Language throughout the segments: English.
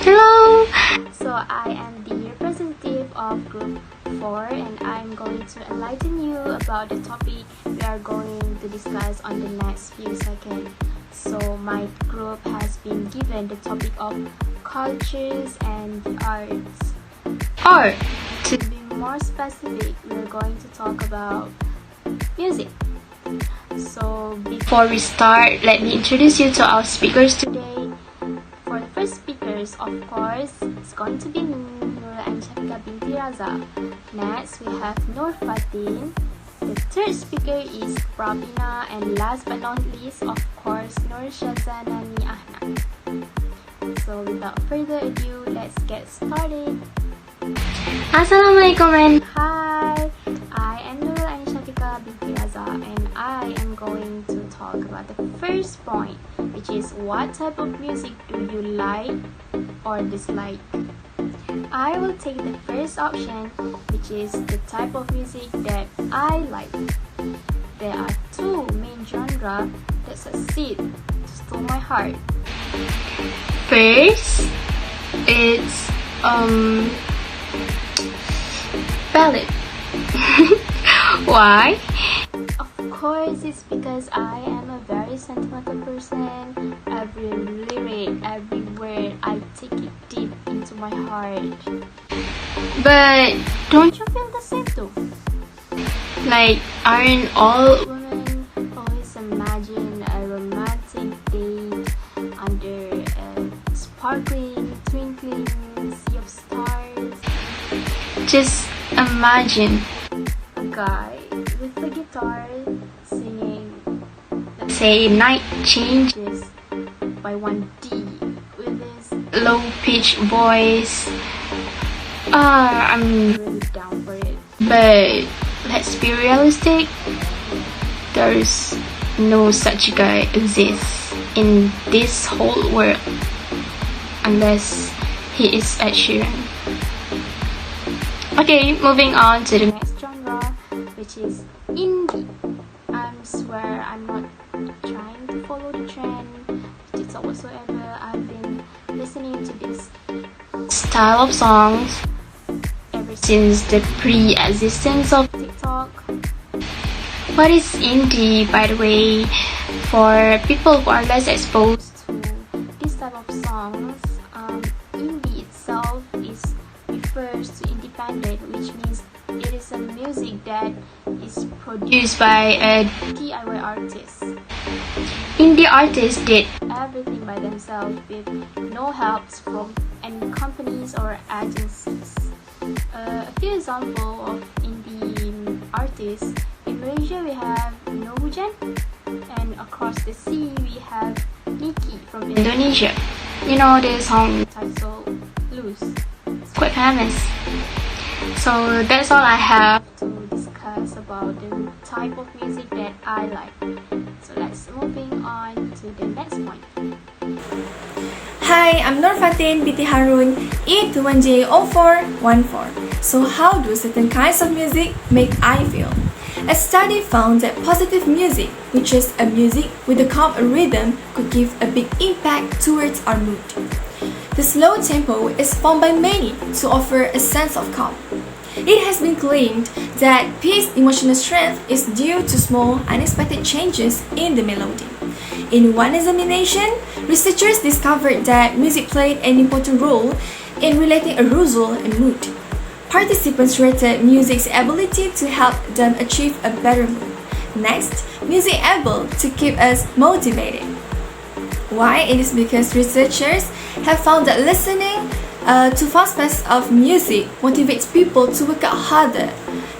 Hello! So I am the representative of Group 4 and I'm going to enlighten you about the topic we are going to discuss on the next few seconds. So my group has been given the topic of cultures and the arts. Or, to be more specific, we're going to talk about music. So before we start, let me introduce you to our speakers today. For the first speakers, of course, it's going to be me, Nura and Shafika binti Raza. Next, we have Nur Fatin. The third speaker is Pravina, and last but not least, of course, Nur Shazanani Ahna. So without further ado, let's get started. Assalamualaikum and Hi, I am Nur and Shafika binti Raza, and I am going to talk about the first point, which is what type of music do you like or dislike? I will take the first option, which is the type of music that I like. There are two main genres that succeed to steal my heart. first, it's ballad. Why? Of course, it's because I am a very sentimental person. Every lyric, every word, I take it deep into my heart. But Don't you feel the same too? aren't all Women always imagine a romantic date under a sparkling, twinkling sea of stars. just imagine, A guy with a guitar singing, let's say, night change, changes by 1D with his low pitched voice. I'm really down for it. but let's be realistic. There's no such guy exists in this whole world unless he is Ed Sheeran. Okay, moving on to the Next genre, which is indie. I swear I'm not trying to follow the trend, TikTok whatsoever. I've been listening to this style of songs ever since the pre-existence of. TikTok. What is indie, by the way, for people who are less exposed? To this type of songs, indie itself refers to independent, which means it is a music that is produced Used by a DIY artists. indie artist did Everything by themselves with no help from any companies or agencies. A few examples of indie artists. In Malaysia we have No Hujan, and across the sea we have Niki from Indonesia. You know the song titled Loose. is quite famous. So that's all I have. To discuss about the type of music that I like. So let's moving on to the next point. Hi, I'm Nur Fatin binti Harun, E21J0414. So how do certain kinds of music make I feel? A study found that positive music, which is a music with a calm rhythm, could give a big impact towards our mood. The slow tempo is formed by many to offer a sense of calm. It has been claimed that peace emotional strength is due to small, unexpected changes in the melody. In one examination, researchers discovered that music played an important role in relating arousal and mood. Participants rated music's ability to help them achieve a better mood. Next, music able to keep us motivated. Why? It is because researchers have found that listening to fast pace of music motivates people to work out harder.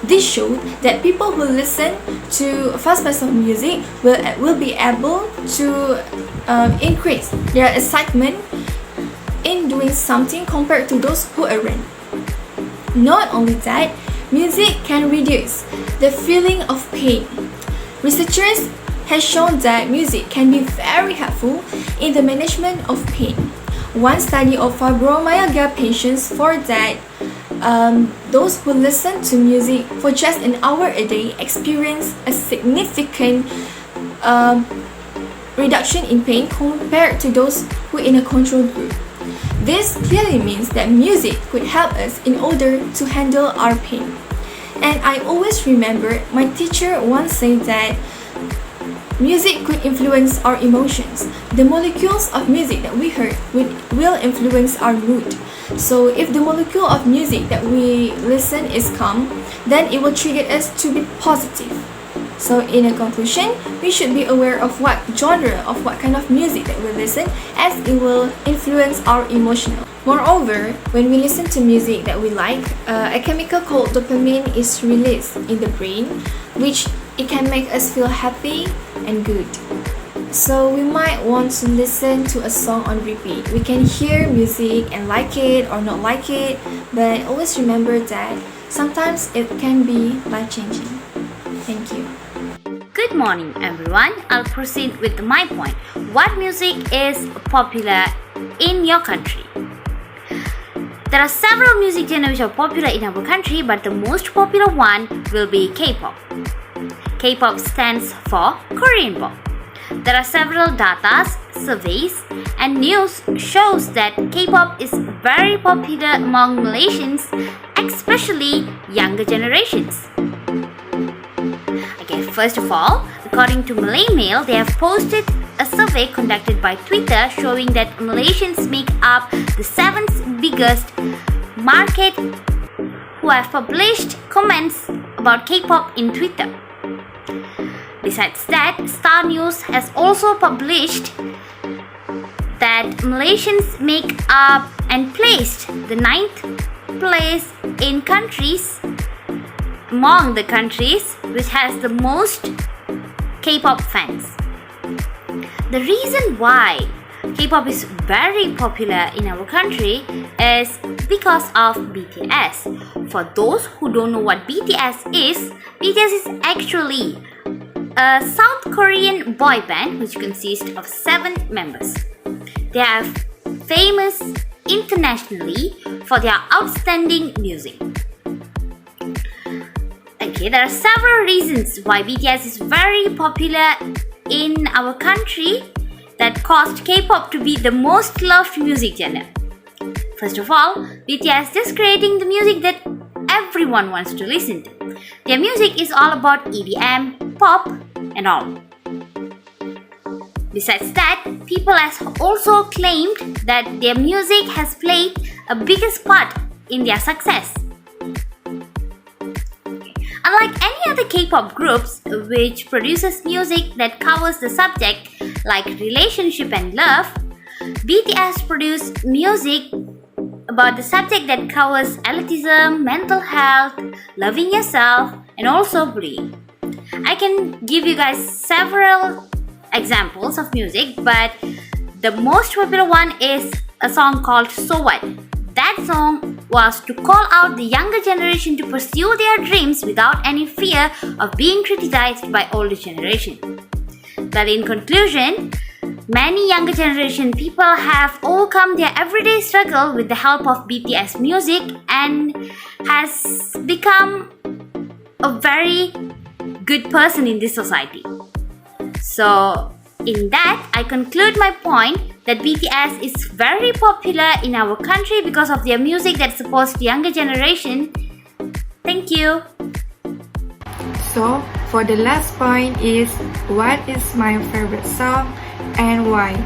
This showed that people who listen to fast pace of music will be able to increase their excitement in doing something compared to those who aren't. Not only that, music can reduce the feeling of pain. Researchers have shown that music can be very helpful in the management of pain. One study of fibromyalgia patients found that those who listen to music for just an hour a day experience a significant reduction in pain compared to those who in a control group. This clearly means that music could help us in order to handle our pain. And I always remember my teacher once said that music could influence our emotions. The molecules of music that we heard will influence our mood. So if the molecule of music that we listen is calm, then it will trigger us to be positive. So in a conclusion, we should be aware of what genre of what kind of music that we listen, as it will influence our emotional. Moreover, when we listen to music that we like, a chemical called dopamine is released in the brain, which it can make us feel happy and good. So we might want to listen to a song on repeat. We can hear music and like it or not like it, but always remember that sometimes it can be life-changing. Thank you. Good morning everyone. I'll proceed with my point. What music is popular in your country? There are several music genres which are popular in our country, but the most popular one will be K-pop. K-pop stands for Korean pop. There are several data, surveys, and news shows that K-pop is very popular among Malaysians, especially younger generations. Okay, first of all, according to Malay Mail, they have posted a survey conducted by Twitter showing that Malaysians make up the 7th biggest market who have published comments about K-pop in Twitter. Besides that, Star News has also published that Malaysians make up and placed the 9th place in countries among the countries which has the most K-pop fans. The reason why K-pop is very popular in our country is because of BTS. For those who don't know what BTS is actually a South Korean boy band which consists of 7 members. They are famous internationally for their outstanding music. Okay, there are several reasons why BTS is very popular in our country that caused K-pop to be the most loved music genre. First of all, BTS is creating the music that everyone wants to listen to. Their music is all about EDM, pop, and all. Besides that, people have also claimed that their music has played a biggest part in their success. Unlike any other K-pop groups which produces music that covers the subject like relationship and love, BTS produce music about the subject that covers elitism, mental health, loving yourself, and also bullying. I can give you guys several examples of music, but the most popular one is a song called So What. That song was to call out the younger generation to pursue their dreams without any fear of being criticized by older generation. But in conclusion, many younger generation people have overcome their everyday struggle with the help of BTS music and has become a very good person in this society. So in that, I conclude my point that BTS is very popular in our country because of their music that supports the younger generation. Thank you. So, for the last point is, what is my favorite song and why?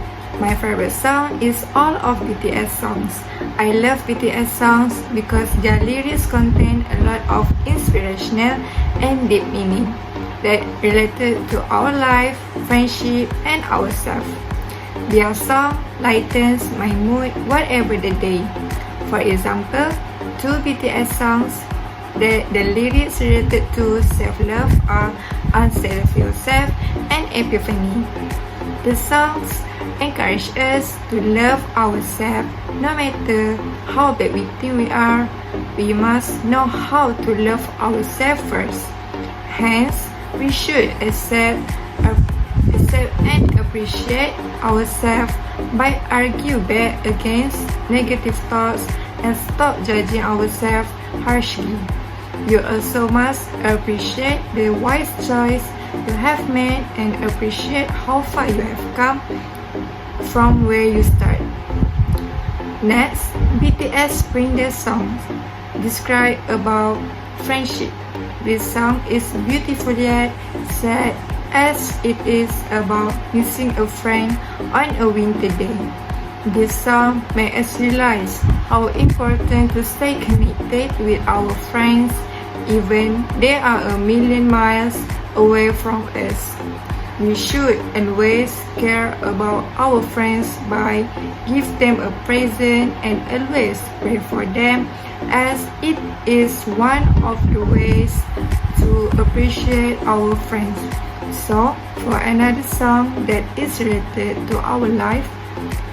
My favorite song is all of BTS songs. I love BTS songs because their lyrics contain a lot of inspirational and deep meaning that related to our life, friendship, and ourselves. Their song lightens my mood whatever the day. For example, 2 BTS songs that the lyrics related to self-love are Unself Yourself and Epiphany. The songs encourage us to love ourselves no matter how bad we think we are. We must know how to love ourselves first. Hence, we should accept and appreciate ourselves by argue back against negative thoughts and stop judging ourselves harshly. You also must appreciate the wise choice you have made and appreciate how far you have come from where you start. Next, BTS bring their song describe about friendship. This song is beautifully said as it is about missing a friend on a winter day. This song makes us realize how important to stay connected with our friends even they are a million miles away from us. We should always care about our friends by give them a present and always pray for them, as it is one of the ways to appreciate our friends. So, for another song that is related to our life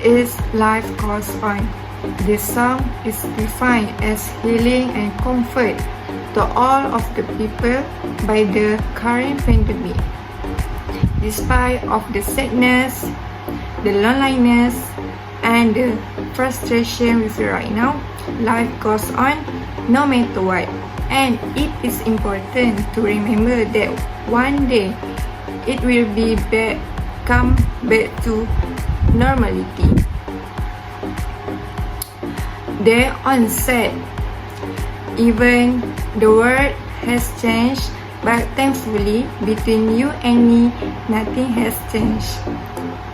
is Life Goes On. This song is defined as healing and comfort to all of the people by the current pandemic. Despite of the sadness, the loneliness, and the frustration we feel right now, life goes on no matter what. And it is important to remember that one day it will be come back to normality. They on said, even the world has changed, but thankfully, between you and me, nothing has changed.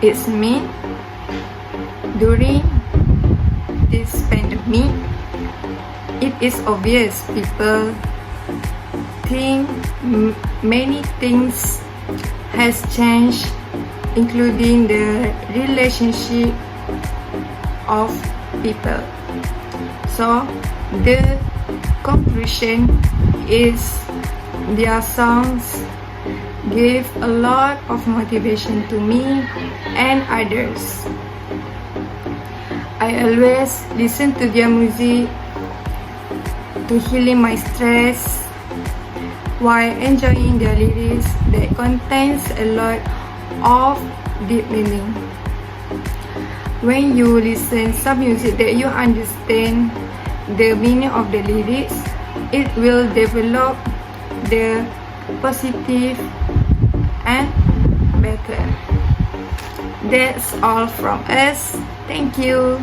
It's mean during this pandemic, it is obvious people think many things has changed, including the relationship of people. So, the conclusion is their songs give a lot of motivation to me and others. I always listen to their music to healing my stress while enjoying their lyrics that contains a lot of deep meaning. When you listen some music that you understand the meaning of the lyrics, it will develop the positive and better. That's all from us. Thank you.